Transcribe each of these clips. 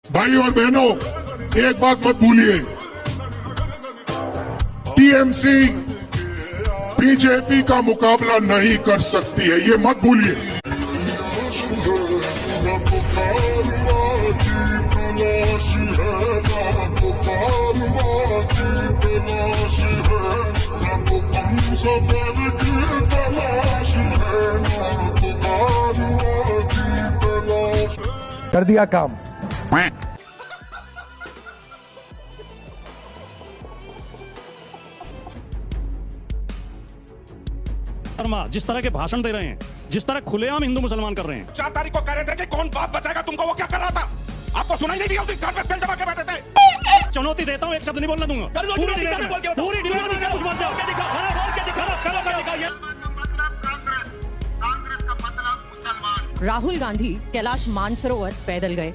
भाई और बहनों, एक बात मत भूलिए, टीएमसी बीजेपी का मुकाबला नहीं कर सकती है, ये मत भूलिए। कर दिया काम। जिस तरह के भाषण दे रहे हैं, जिस तरह खुलेआम हिंदू मुसलमान कर रहे हैं। 4 तारीख को कह रहे थे कि कौन बाप बचाएगा तुमको, वो क्या कर रहा था? आपको सुनाई नहीं दिया? उस दिन कान में तेल दबा के बैठे थे। चुनौती देता हूं, एक शब्द नहीं बोलने दूंगा। पूरी डिबेट में कुछ बोल जाओ। राहुल गांधी कैलाश मानसरोवर पैदल गए,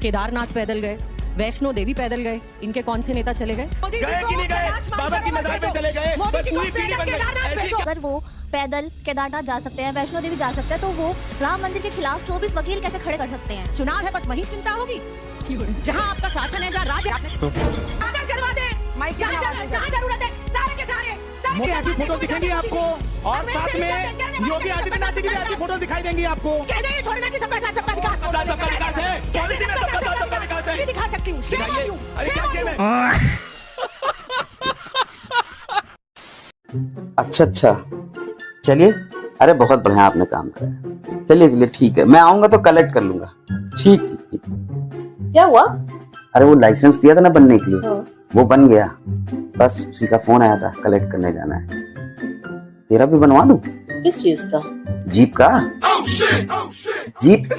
केदारनाथ पैदल गए, वैष्णो देवी पैदल गए। इनके कौन से नेता चले गए? गए कि नहीं गए? बाबा की मजार पे चले गए। पूरी पीढ़ी बन गई। अगर वो पैदल केदारनाथ जा सकते हैं, वैष्णो देवी जा सकते हैं, तो वो राम मंदिर के खिलाफ 24 वकील कैसे खड़े कर सकते हैं? चुनाव है, बस वही चिंता होगी। जहाँ आपका शासन है, जहाँ राज्य चलवा दे, जहाँ जरूरत है, सारे के सारे ऐसी फोटो दिखेंगी आपको, और साथ में योगी आदित्यनाथ जी की भी ऐसी फोटो दिखाई देंगी आपको। छोड़ना कि सबका साथ सबका विकास है, पॉलिसी में सबका विकास है। दिखा सकती हूँ। अच्छा, चलिए। अरे बहुत बढ़िया आपने काम करा। चलिए ठीक है, मैं आऊंगा तो कलेक्ट कर लूंगा। ठीक। क्या हुआ? अरे वो लाइसेंस दिया था ना बनने के लिए, वो बन गया। बस उसी का फोन आया था, कलेक्ट करने जाना है। तेरा भी बनवा दूं? किस चीज का? जीप का। जीप।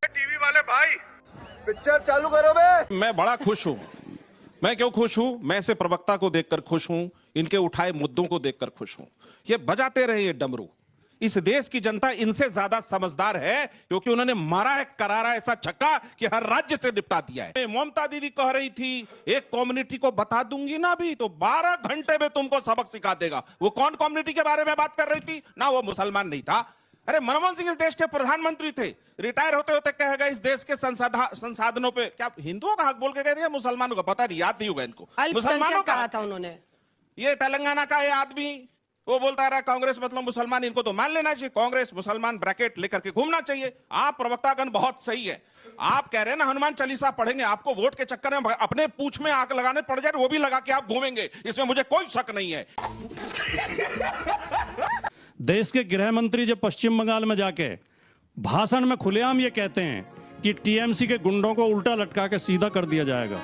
टीवी वाले भाई, पिक्चर चालू करो बे। मैं बड़ा खुश हूँ। मैं क्यों खुश हूँ? मैं ऐसे प्रवक्ता को देखकर खुश हूँ, इनके उठाए मुद्दों को देखकर खुश हूँ। ये बजाते रहे ये डमरू। इस देश की जनता इनसे ज्यादा समझदार है, क्योंकि उन्होंने मारा है करारा ऐसा छक्का कि हर राज्य से निपटा दिया है। ममता दीदी कह रही थी एक कम्युनिटी को बता दूंगी ना भी तो 12 घंटे में तुमको सबक सिखा देगा। वो कौन कम्युनिटी के बारे में बात कर रही थी? ना वो मुसलमान नहीं था। अरे मनमोहन सिंह इस देश के प्रधानमंत्री थे, रिटायर होते होते कह गए इस देश के संसाधनों पे क्या हिंदुओं का हक बोल के कह दिया, मुसलमानों का पता नहीं, याद नहीं होगा इनको। मुसलमानों का कहा था उन्होंने। ये तेलंगाना का ये आदमी वो बोलता रहा कांग्रेस मतलब मुसलमान, इनको तो मान लेना चाहिए, कांग्रेस मुसलमान ब्रैकेट लेकर के घूमना चाहिए। आप प्रवक्तागण बहुत सही है। आप कह रहे हैं ना हनुमान चालीसा पढ़ेंगे, आपको वोट के चक्कर में अपने पूंछ में आग लगाने पड़ जाए, वो भी लगा के आप घूमेंगे, इसमें मुझे कोई शक नहीं है। देश के गृह मंत्री जब पश्चिम बंगाल में जाके भाषण में खुलेआम ये कहते हैं कि टीएमसी के गुंडों को उल्टा लटका के सीधा कर दिया जाएगा,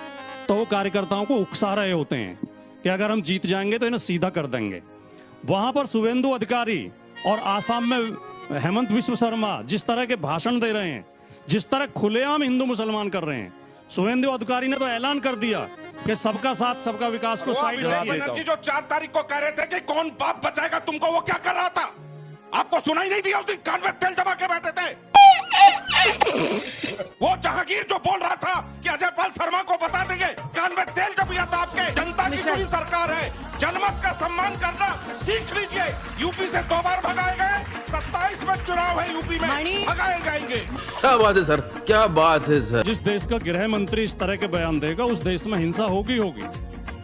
तो वो कार्यकर्ताओं को उकसा रहे होते हैं कि अगर हम जीत जाएंगे तो इन्हें सीधा कर देंगे। वहां पर शुभेंदु अधिकारी और आसाम में हेमंत विश्व शर्मा जिस तरह के भाषण दे रहे हैं, जिस तरह खुलेआम हिंदू मुसलमान कर रहे हैं, शुभेंदु अधिकारी ने तो ऐलान कर दिया कि सबका साथ सबका विकास को साइड बनर्जी जो 4 तारीख को कह रहे थे कि कौन बाप बचाएगा तुमको, वो क्या कर रहा था? आपको सुनाई नहीं दिया? उस दिन कान में तेल दबा के बैठे थे। वो जहांगीर जो बोल रहा था कि अजय पाल शर्मा को बता देंगे, कान में तेल जब लिया था आपके। जनता की पूरी सरकार है, जनमत का सम्मान करना सीख लीजिए। यूपी से 2 बार भगाए गए, 27 में चुनाव है यूपी में, भगाए जाएंगे। क्या बात है सर, क्या बात है सर। जिस देश का गृह मंत्री इस तरह के बयान देगा, उस देश में हिंसा होगी।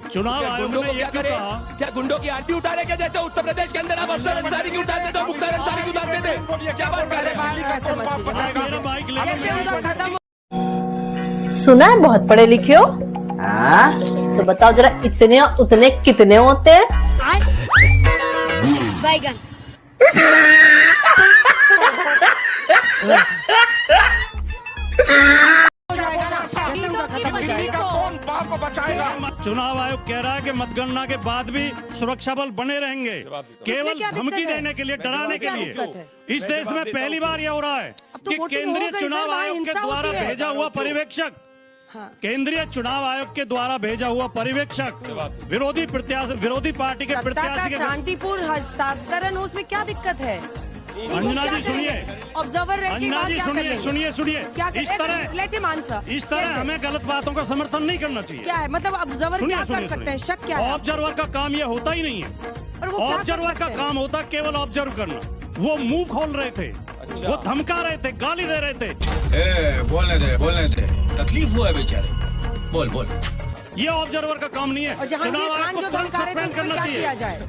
चुनाव आयोग ने ये कहा, क्या गुंडों की आरती उतारे क्या? जैसे उत्तर प्रदेश के अंदर आप अफसर अंसारी की उतारते थे, मुख्तार अंसारी की उतारते थे। क्या बात कर रहे हैं? सुना है बहुत पढ़े लिखे हो? हाँ? तो बताओ जरा, इतने उतने कितने होते हैं? बैगन। चुनाव आयोग कह रहा है कि मतगणना के बाद भी सुरक्षा बल बने रहेंगे, केवल धमकी देने के लिए, डराने के लिए। इस देश में पहली बार यह हो रहा है कि केंद्रीय चुनाव आयोग के द्वारा भेजा हुआ पर्यवेक्षक, केंद्रीय चुनाव आयोग के द्वारा भेजा हुआ पर्यवेक्षक विरोधी पार्टी के प्रत्याशी के शांतिपूर्ण हस्तांतरण, उसमें क्या दिक्कत है? अंजना जी सुनिए, ऑब्जर्वर रह के बात क्या करेंगे? सुनिए इस तरह हमें गलत बातों का समर्थन नहीं करना चाहिए। क्या है मतलब ऑब्जर्वर क्या कर सकते हैं? शक क्या है? ऑब्जर्वर का काम ये होता ही नहीं है। ऑब्जर्वर का काम होता है केवल ऑब्जर्व करना। वो मुंह खोल रहे थे, वो धमका रहे थे, गाली दे रहे थे। बोलने दे, तकलीफ हुआ है बेचारे, बोल। ये ऑब्जर्वर का काम नहीं है। और जहांगीर खान जो धमका रहे थे उसको क्या किया जाए?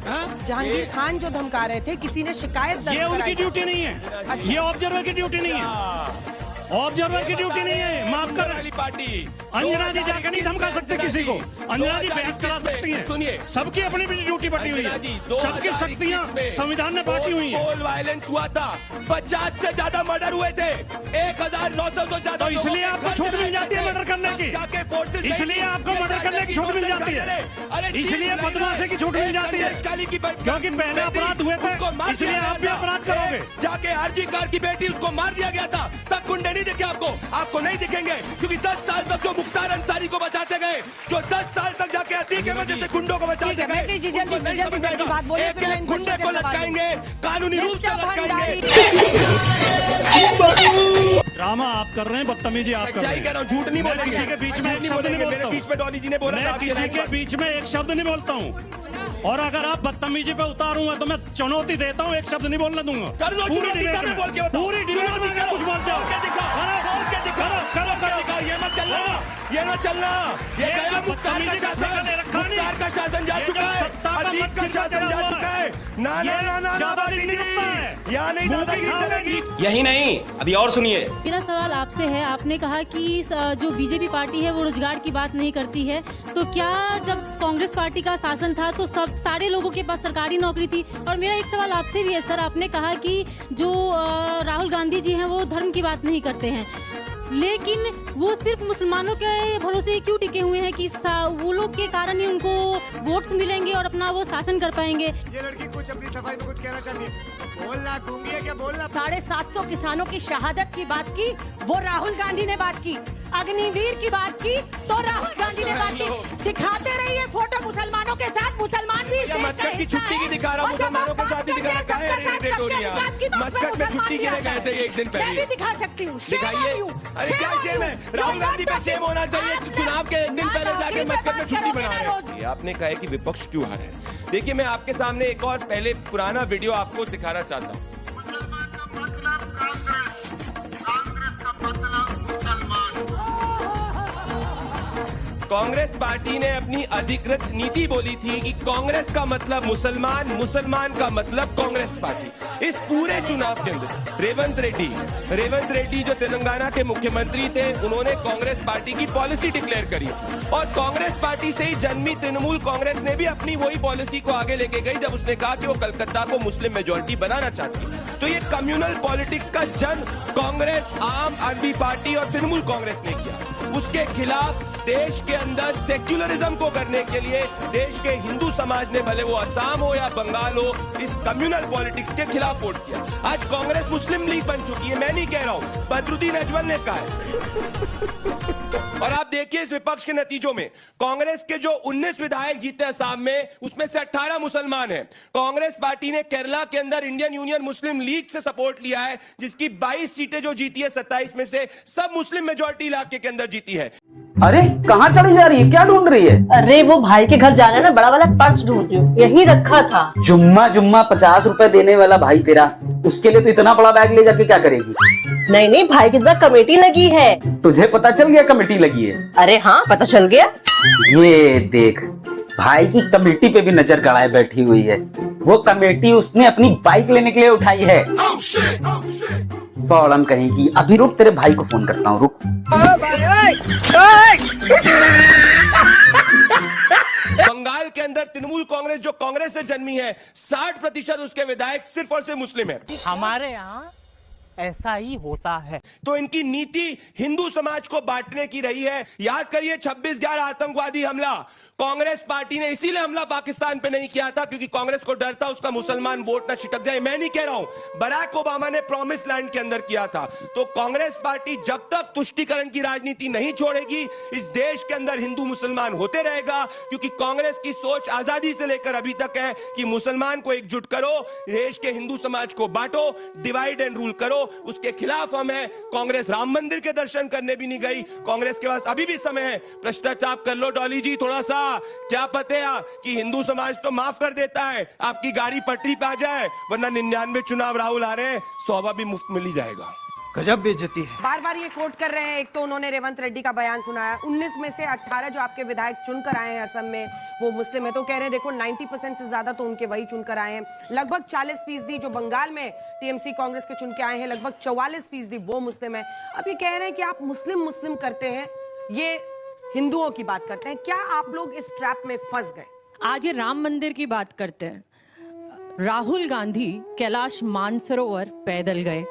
जहांगीर खान जो धमका रहे थे, किसी ने शिकायत दर्ज ये उनकी कराई? ड्यूटी नहीं है, ये ऑब्जर्वर की ड्यूटी नहीं है, ऑब्जर्वर की ड्यूटी नहीं है। माफ कर वाली पार्टी अंजना जी जाकर नहीं धमका सकते किसी को। अंजना जी बहस करा सकती हैं। सुनिए, सबकी अपनी अपनी ड्यूटी बटी हुई है, सबकी शक्तियां संविधान में बांटी हुई हैं। पोल वायलेंस हुआ था, 50 से ज्यादा मर्डर हुए थे, 1900 से ज्यादा। तो इसलिए आपको छूट मिल जाती है मर्डर करने की, इसलिए आपको मर्डर करने की छूट मिल जाती है, इसलिए बदमाशी की छूट मिल जाती है, क्योंकि पहले अपराध हुए थे, इसलिए आप भी अपराध करोगे। जाके आरजी कार की बेटी, उसको मार दिया गया था, तब गुंडे नहीं दिखे आपको नहीं दिखेंगे, क्योंकि 10 साल तक जो मुख्तार अंसारी को बचाते गए, जो 10 साल तक जाके अतीक के वजह से गुंडों को बचाते गए, एक गुंडे को लटकाएंगे, कानूनी रूप से लटकाएंगे। ड्रामा आप कर रहे हैं, बदतमीजी आप कर रहे हैं। कह रहा हूं, झूठ नहीं बोलेंगे, किसी के बीच में एक शब्द नहीं बोलता हूं। बीच में डॉली जी ने बोला मैं किसी के बीच में एक शब्द नहीं बोलता हूँ, और अगर आप बदतमीजी पे उतारूंगा तो मैं चुनौती देता हूँ, एक शब्द नहीं बोलने दूंगा। पूरी डिबेट में पूरी डिबेट में क्या कुछ बोलते हो? ये ना चलना, ये गया मुख्तार का शासन जा चुका है, अतीक का शासन जा चुका है। ना यहाँ नहीं दादागिरी चलेगी। यही नहीं, अभी और सुनिए। मेरा सवाल आपसे है, आपने कहा कि जो बीजेपी पार्टी है वो रोजगार की बात नहीं करती है, तो क्या जब कांग्रेस पार्टी का शासन था तो सारे लोगों के पास सरकारी नौकरी थी? और मेरा एक सवाल आपसे भी है सर, आपने कहा कि जो राहुल गांधी जी हैं वो धर्म की बात नहीं करते हैं, लेकिन वो सिर्फ मुसलमानों के भरोसे क्यों टिके हुए हैं कि वो लोग के कारण ही उनको वोट्स मिलेंगे और अपना वो शासन कर पाएंगे? ये लड़की कुछ अपनी सफाई में कुछ कहना चाहती है, बोलना दूंगी है क्या बोलना? 750 किसानों की शहादत की बात की, वो राहुल गांधी ने बात की। अग्निवीर की बात की तो राहुल गांधी ने बात की। दिखाते रहिए फोटो मुसलमानों के साथ, मुसलमान भी इस देश का मस्कट की छुट्टी की दिखा रहा, मुसलमानों के साथ ही दिखा रहा है। मस्कट में छुट्टी के लिए गए थे एक दिन मैं पहले। भी दिखा सकती हूँ, दिखाइए। अरे क्या शेम है, राहुल गांधी पे शेम होना चाहिए, चुनाव के एक दिन पहले जाके मस्कट में छुट्टी बना रहे हैं। आपने कहा है कि विपक्ष क्यों हारा है, देखिए मैं आपके सामने एक और पहले पुराना वीडियो आपको दिखाना चाहता हूँ। कांग्रेस पार्टी ने अपनी अधिकृत नीति बोली थी कि कांग्रेस का मतलब मुसलमान, मुसलमान का मतलब कांग्रेस पार्टी। इस पूरे चुनाव के अंदर रेवंत रेड्डी जो तेलंगाना के मुख्यमंत्री थे, उन्होंने कांग्रेस पार्टी की पॉलिसी डिक्लेयर करी थी, और कांग्रेस पार्टी से ही जन्मी तृणमूल कांग्रेस ने भी अपनी वही पॉलिसी को आगे लेके गई जब उसने कहा कि वो कलकत्ता को मुस्लिम मेजोरिटी बनाना चाहती। तो ये कम्युनल पॉलिटिक्स का जन्म कांग्रेस, आम आदमी पार्टी और तृणमूल कांग्रेस ने किया। उसके खिलाफ देश के अंदर सेक्युलरिज्म को करने के लिए देश के हिंदू समाज ने, भले वो असम हो या बंगाल हो, इस कम्युनल पॉलिटिक्स के खिलाफ वोट किया। आज कांग्रेस मुस्लिम लीग बन चुकी है, मैं नहीं कह रहा हूं, बदरुद्दीन अजमल ने कहा है। और आप देखिए इस विपक्ष के नतीजों में कांग्रेस के जो 19 विधायक जीते असम में, उसमें से 18 मुसलमान हैं। कांग्रेस पार्टी ने केरला के अंदर इंडियन यूनियन मुस्लिम लीग से सपोर्ट लिया है, जिसकी 22 सीटें जो जीती है 27 में से सब मुस्लिम मेजोरिटी इलाके के अंदर जीती है। अरे कहाँ चली जा रही है, क्या ढूंढ रही है? अरे वो भाई के घर जाना है ना, बड़ा वाला पर्स ढूंढ रही हूँ, यही रखा था। जुम्मा 50 रुपए देने वाला भाई तेरा, उसके लिए तो इतना बड़ा बैग ले जाके क्या करेगी? नहीं भाई की तरफ कमेटी लगी है। तुझे पता चल गया कमेटी लगी है? अरे हाँ पता चल गया। ये देख, भाई की कमेटी पे भी नजर गड़ाए बैठी हुई है। वो कमेटी उसने अपनी बाइक लेने के लिए उठाई है। प्रॉब्लम कहीं की। अभी रुक, तेरे भाई को फोन करता हूँ, रुक। बंगाल के अंदर तृणमूल कांग्रेस जो कांग्रेस से जन्मी है, 60% उसके विधायक सिर्फ और सिर्फ मुस्लिम है। हमारे यहाँ ऐसा ही होता है। तो इनकी नीति हिंदू समाज को बांटने की रही है। याद करिए 26/11 आतंकवादी हमला, कांग्रेस पार्टी ने इसीलिए हमला पाकिस्तान पे नहीं किया था क्योंकि कांग्रेस को डर था उसका मुसलमान वोट ना छिटक जाए। मैं नहीं कह रहा हूं, बराक ओबामा ने प्रॉमिस लैंड के अंदर किया था। तो कांग्रेस पार्टी जब तक तुष्टीकरण की राजनीति नहीं छोड़ेगी, इस देश के अंदर हिंदू मुसलमान होते रहेगा, क्योंकि कांग्रेस की सोच आजादी से लेकर अभी तक है कि मुसलमान को एकजुट करो, देश के हिंदू समाज को बांटो, डिवाइड एंड रूल करो। उसके खिलाफ हम हैं। कांग्रेस राम मंदिर के दर्शन करने भी नहीं गई। कांग्रेस के पास अभी भी समय है, भ्रष्टाचार कर लो डॉली जी थोड़ा सा, क्या पता कि हिंदू समाज तो माफ कर देता है, आपकी गाड़ी पटरी पे आ जाए, वरना 99 चुनाव राहुल आ रहे हैं, 100 भी मुफ्त मिल ही जाएगा। गजब बेइज्जती है। बार बार ये कोट कर रहे हैं। एक तो उन्होंने रेवंत रेड्डी का बयान सुनाया, 19 में से 18 जो आपके विधायक चुनकर आए हैं असम में वो मुस्लिम है, तो कह रहे हैं देखो 90% से ज्यादा तो उनके वही चुनकर आए हैं। लगभग 40% जो बंगाल में टीएमसी कांग्रेस के चुन के आए हैं, लगभग 44% वो मुस्लिम है। अब ये कह रहे हैं कि आप मुस्लिम मुस्लिम करते हैं, ये हिंदुओं की बात करते हैं। क्या आप लोग इस ट्रैप में फंस गए? आज ये राम मंदिर की बात करते हैं। राहुल गांधी कैलाश मानसरोवर पैदल गए,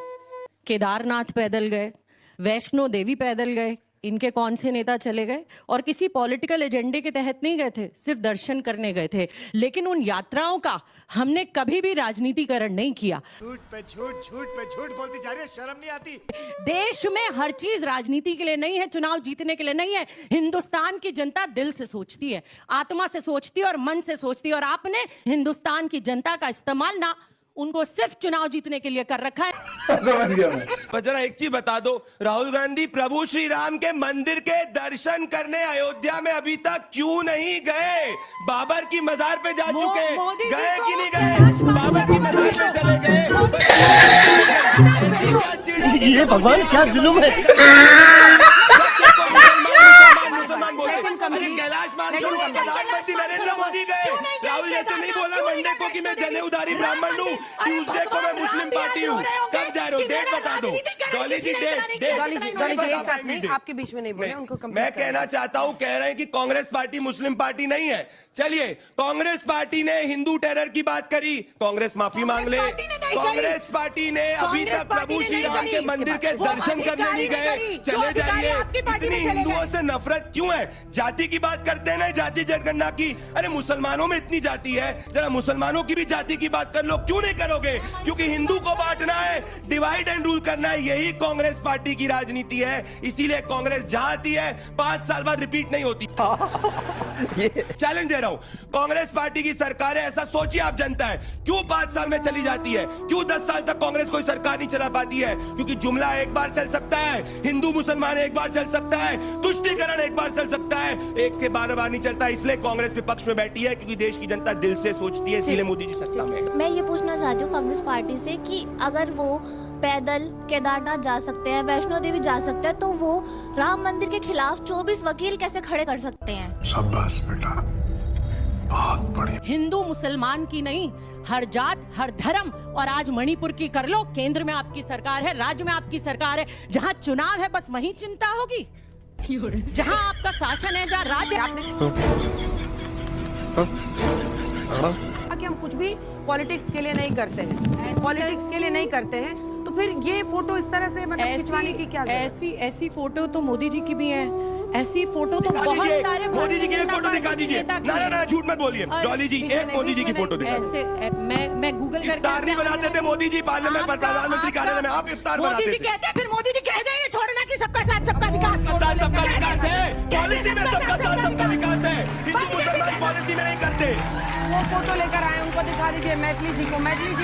केदारनाथ पैदल गए, वैष्णो देवी पैदल गए। इनके कौन से नेता चले गए? और किसी पॉलिटिकल एजेंडे के तहत नहीं गए थे, सिर्फ दर्शन करने गए थे। लेकिन उन यात्राओं का हमने कभी भी राजनीतिकरण नहीं किया। झूठ पे झूठ, झूठ पे झूठ बोलती जा रही है, शर्म नहीं आती? देश में हर चीज राजनीति के लिए नहीं है, चुनाव जीतने के लिए नहीं है। हिंदुस्तान की जनता दिल से सोचती है, आत्मा से सोचती है और मन से सोचती है। और आपने हिंदुस्तान की जनता का इस्तेमाल ना उनको सिर्फ चुनाव जीतने के लिए कर रखा है। समझ गया मैं। पर जरा एक चीज बता दो, राहुल गांधी प्रभु श्री राम के मंदिर के दर्शन करने अयोध्या में अभी तक क्यों नहीं गए? बाबर की मजार पे जा चुके, गए कि नहीं गए? बाबर की मजार पे चले गए। ये भगवान क्या जुल्म है। कैलाश मानसरोवर प्रधानमंत्री नरेंद्र मोदी गए, राहुल जैसे नहीं बोला मंडे को कि मैं जने उधारी ब्राह्मण हूँ, ट्यूसडे को मैं मुस्लिम पार्टी हूँ। कब जा रहे हो? डेट बता दो डॉली जी, डेट। डॉली जी एक साथ नहीं, आपके बीच में नहीं बोले, उनको मैं कहना चाहता हूँ, कह रहे हैं कि कांग्रेस पार्टी मुस्लिम पार्टी नहीं है। चलिए, कांग्रेस पार्टी ने हिंदू टेरर की बात करी, कांग्रेस माफी मांग ले। कांग्रेस पार्टी ने अभी तक प्रभु श्री राम के मंदिर के दर्शन करने नहीं गए। चले जाइए। इतनी हिंदुओं से नफरत क्यों है? जाति की बात करते हैं ना, जाति जनगणना की। अरे मुसलमानों में इतनी जाति है, जरा मुसलमानों की भी जाति की बात कर लो। क्यों नहीं करोगे? क्योंकि हिंदू को बांटना है, डिवाइड एंड रूल करना है, यही कांग्रेस पार्टी की राजनीति है। इसीलिए कांग्रेस जहां आती है 5 साल बाद रिपीट नहीं होती। चैलेंज दे रहा हूं, कांग्रेस पार्टी की सरकार है, ऐसा सोचिए आप जनता है, क्यों 5 साल में चली जाती है? क्यों 10 साल तक कांग्रेस कोई सरकार नहीं चला पाती है? क्योंकि जुमला एक बार चल सकता है, हिंदू मुसलमान एक बार चल सकता है, तुष्टीकरण एक बार चल सकता है, एक से बार नहीं चलता। इसलिए कांग्रेस विपक्ष में बैठी है, क्योंकि देश की जनता दिल से सोचती है, इसीलिए मोदी जी सत्ता में। मैं ये पूछना चाहती हूँ कांग्रेस पार्टी से कि अगर वो पैदल केदारनाथ जा सकते हैं, वैष्णो देवी जा सकते हैं, तो वो राम मंदिर के खिलाफ 24 वकील कैसे खड़े कर सकते हैं? शाबाश बेटा, बहुत बढ़िया। हिंदू मुसलमान की नहीं, हर जात हर धर्म। और आज मणिपुर की कर लो, केंद्र में आपकी सरकार है, राज्य में आपकी सरकार है, जहां चुनाव है बस वहीं चिंता होगी। जहां आपका शासन है, जहां राज्य कि हम कुछ भी पॉलिटिक्स के लिए नहीं करते हैं, पॉलिटिक्स के लिए नहीं करते हैं, तो फिर ये फोटो इस तरह से मतलब खिंचवाने की क्या जरूरत? ऐसी फोटो तो मोदी जी की भी है, ऐसी फोटो तो बहुत सारे मोदी जी की एक फोटो दिखा दीजिए। ना झूठ मत बोलिए डॉली जी, एक मोदी जी की फोटो दिखा दीजिए। ऐसे मैं गूगल करके इफ्तार नहीं बनाते थे मोदी जी पार्लियामेंट पर, प्रधानमंत्री कार्यालय में आप इफ्तार बनाते थे। मोदी जी कहते हैं, फिर मोदी जी कह देंगे छोड़ना कि सबका साथ सबका विकास, सबका विकास है, पॉलिसी में सबका साथ सबका विकास है, हिंदू मुसलमान पॉलिसी में नहीं करते। वो फोटो लेकर आए, उनको दिखा दीजिए, मैथिली जी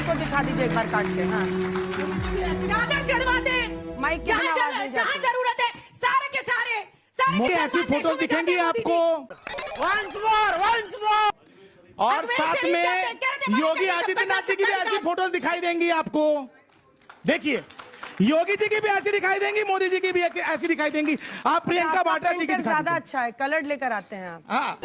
को दिखा दीजिए एक बार काट के। हाँ, चादर चढ़वा दे, माइक की आवाज नहीं जाती। जहाँ जरूरत है सारे के सारे ऐसी फोटोज दिखेंगी आपको। Once more। और साथ में योगी आदित्यनाथ जी की भी ऐसी फोटोज दिखाई देंगी आपको। देखिए, योगी जी की भी ऐसी दिखाई देंगी, मोदी जी की भी ऐसी दिखाई देंगी। आप प्रियंका वाड्रा जी की ज्यादा अच्छा है, कलर्ड लेकर आते हैं आप। हाँ।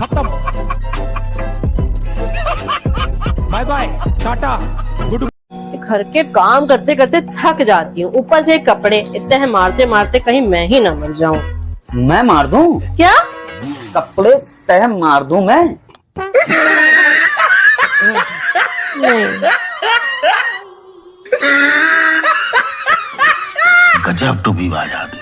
खत्म, बाय बाय, टाटा, गुड। घर के काम करते करते थक जाती हूँ, ऊपर से कपड़े इतने मारते मारते कहीं मैं ही ना मर जाऊं। मैं मार दूं? क्या? कपड़े तह मार दूं मैं? नहीं। गजब टू बी बात।